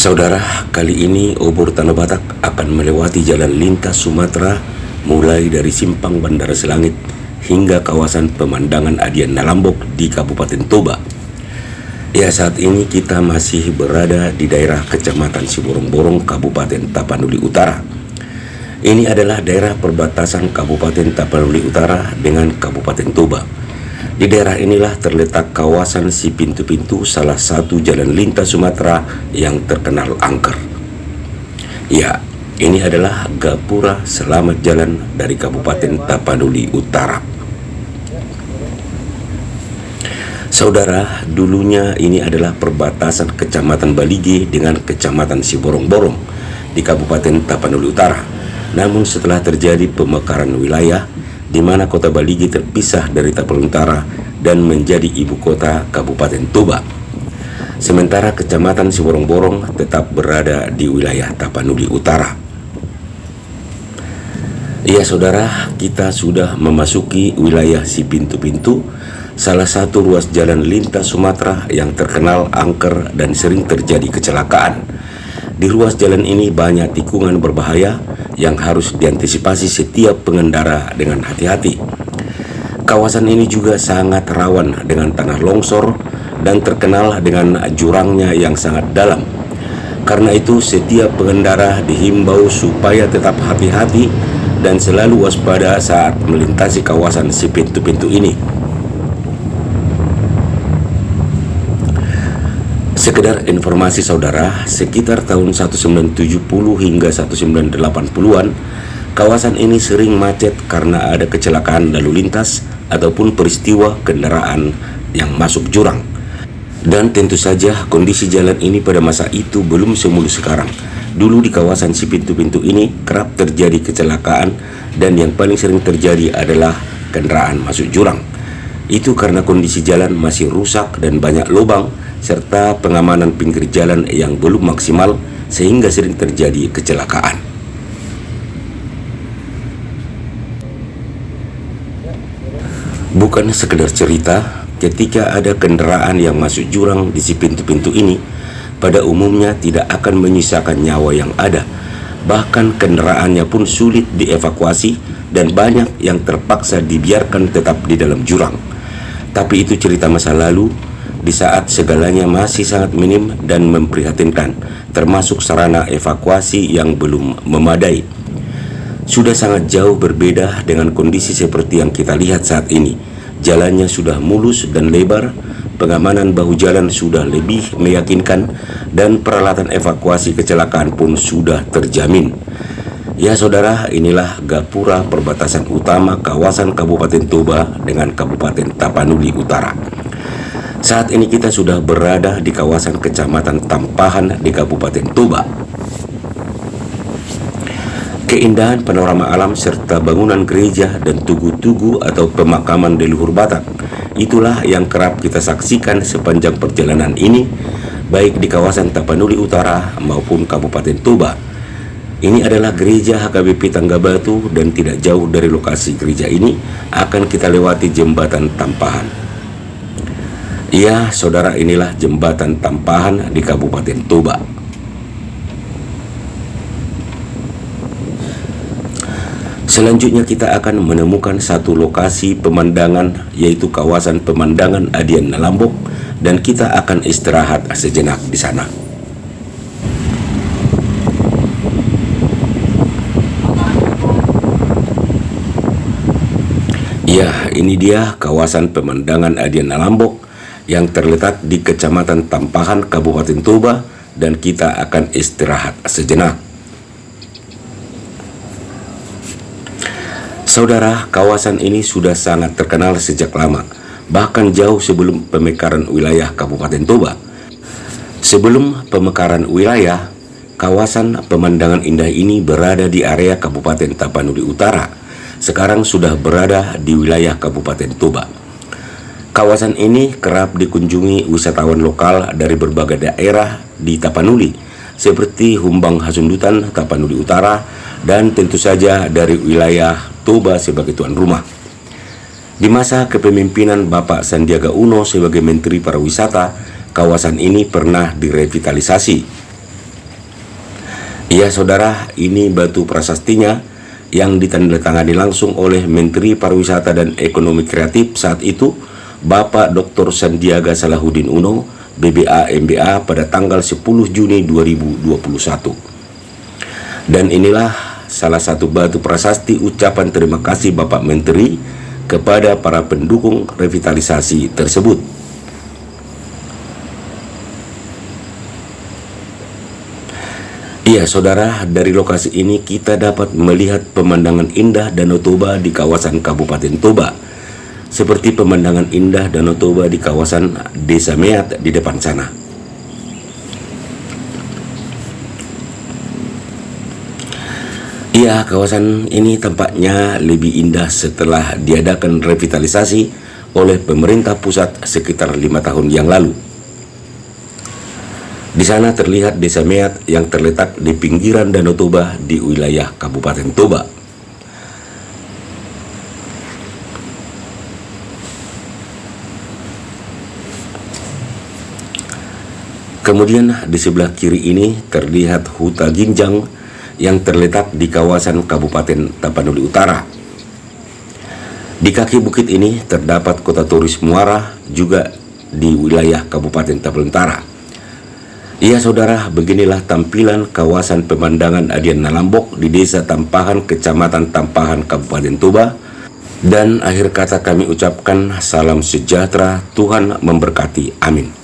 Saudara, kali ini Obor Tanah Batak akan melewati jalan lintas Sumatera mulai dari Simpang Bandara Selangit hingga kawasan pemandangan Adian Nalambok di Kabupaten Toba. Ya, saat ini kita masih berada di daerah Kecamatan Siborong-Borong, Kabupaten Tapanuli Utara. Ini adalah daerah perbatasan Kabupaten Tapanuli Utara dengan Kabupaten Toba. Di daerah inilah terletak kawasan Si Pintu-Pintu, salah satu jalan lintas Sumatera yang terkenal angker. Ya, ini adalah Gapura Selamat Jalan dari Kabupaten Tapanuli Utara. Saudara, dulunya ini adalah perbatasan Kecamatan Balige dengan Kecamatan Siborong-Borong di Kabupaten Tapanuli Utara. Namun setelah terjadi pemekaran wilayah, di mana kota Balige terpisah dari Tapanuli Utara dan menjadi ibu kota Kabupaten Toba. Sementara Kecamatan Siborong-Borong tetap berada di wilayah Tapanuli Utara. Ya saudara, kita sudah memasuki wilayah Si Pintu-Pintu, salah satu ruas jalan lintas Sumatera yang terkenal angker dan sering terjadi kecelakaan. Di ruas jalan ini banyak tikungan berbahaya yang harus diantisipasi setiap pengendara dengan hati-hati. Kawasan ini juga sangat rawan dengan tanah longsor dan terkenal dengan jurangnya yang sangat dalam. Karena itu setiap pengendara dihimbau supaya tetap hati-hati dan selalu waspada saat melintasi kawasan Si Pintu-Pintu ini. Sekedar informasi saudara, sekitar tahun 1970 hingga 1980-an, kawasan ini sering macet karena ada kecelakaan lalu lintas ataupun peristiwa kendaraan yang masuk jurang. Dan tentu saja kondisi jalan ini pada masa itu belum semulus sekarang. Dulu di kawasan Si Pintu-Pintu ini kerap terjadi kecelakaan dan yang paling sering terjadi adalah kendaraan masuk jurang. Itu karena kondisi jalan masih rusak dan banyak lubang serta pengamanan pinggir jalan yang belum maksimal sehingga sering terjadi kecelakaan. Bukan sekedar cerita, ketika ada kendaraan yang masuk jurang di Si Pintu-Pintu ini, pada umumnya tidak akan menyisakan nyawa yang ada. Bahkan kendaraannya pun sulit dievakuasi dan banyak yang terpaksa dibiarkan tetap di dalam jurang. Tapi itu cerita masa lalu, di saat segalanya masih sangat minim dan memprihatinkan, termasuk sarana evakuasi yang belum memadai. Sudah sangat jauh berbeda dengan kondisi seperti yang kita lihat saat ini. Jalannya sudah mulus dan lebar, pengamanan bahu jalan sudah lebih meyakinkan, dan peralatan evakuasi kecelakaan pun sudah terjamin. Ya saudara, inilah Gapura perbatasan utama kawasan Kabupaten Toba dengan Kabupaten Tapanuli Utara. Saat ini kita sudah berada di kawasan Kecamatan Tampahan di Kabupaten Toba. Keindahan panorama alam serta bangunan gereja dan tugu-tugu atau pemakaman leluhur Batak, itulah yang kerap kita saksikan sepanjang perjalanan ini, baik di kawasan Tapanuli Utara maupun Kabupaten Toba. Ini adalah gereja HKBP Tangga Batu dan tidak jauh dari lokasi gereja ini akan kita lewati jembatan Tampahan. Ya, saudara, inilah jembatan Tampahan di Kabupaten Toba. Selanjutnya kita akan menemukan satu lokasi pemandangan, yaitu kawasan pemandangan Adian Nalambok, dan kita akan istirahat sejenak di sana. Ya, ini dia kawasan pemandangan Adian Nalambok yang terletak di Kecamatan Tampahan, Kabupaten Toba, dan kita akan istirahat sejenak. Saudara, kawasan ini sudah sangat terkenal sejak lama, bahkan jauh sebelum pemekaran wilayah Kabupaten Toba. Sebelum pemekaran wilayah, kawasan pemandangan indah ini berada di area Kabupaten Tapanuli Utara. Sekarang sudah berada di wilayah Kabupaten Toba. Kawasan ini kerap dikunjungi wisatawan lokal dari berbagai daerah di Tapanuli, seperti Humbang Hasundutan, Tapanuli Utara, dan tentu saja dari wilayah Toba sebagai tuan rumah. Di masa kepemimpinan Bapak Sandiaga Uno sebagai Menteri Pariwisata, kawasan ini pernah direvitalisasi. Ya saudara, ini batu prasastinya yang ditandatangani langsung oleh Menteri Pariwisata dan Ekonomi Kreatif saat itu, Bapak Dr. Sandiaga Salahuddin Uno, BBA MBA pada tanggal 10 Juni 2021. Dan inilah salah satu batu prasasti ucapan terima kasih Bapak Menteri kepada para pendukung revitalisasi tersebut. Iya saudara, dari lokasi ini kita dapat melihat pemandangan indah Danau Toba di kawasan Kabupaten Toba, seperti pemandangan indah Danau Toba di kawasan Desa Meat di depan sana. Iya, kawasan ini tampaknya lebih indah setelah diadakan revitalisasi oleh pemerintah pusat sekitar 5 tahun yang lalu. Di sana terlihat Desa Meat yang terletak di pinggiran Danau Toba di wilayah Kabupaten Toba. Kemudian di sebelah kiri ini terlihat Huta Ginjang yang terletak di kawasan Kabupaten Tapanuli Utara. Di kaki bukit ini terdapat kota turis Muara juga di wilayah Kabupaten Tapanuli Utara. Iya saudara, beginilah tampilan kawasan pemandangan Adian Nalambok di Desa Tampahan, Kecamatan Tampahan, Kabupaten Toba. Dan akhir kata kami ucapkan salam sejahtera, Tuhan memberkati, amin.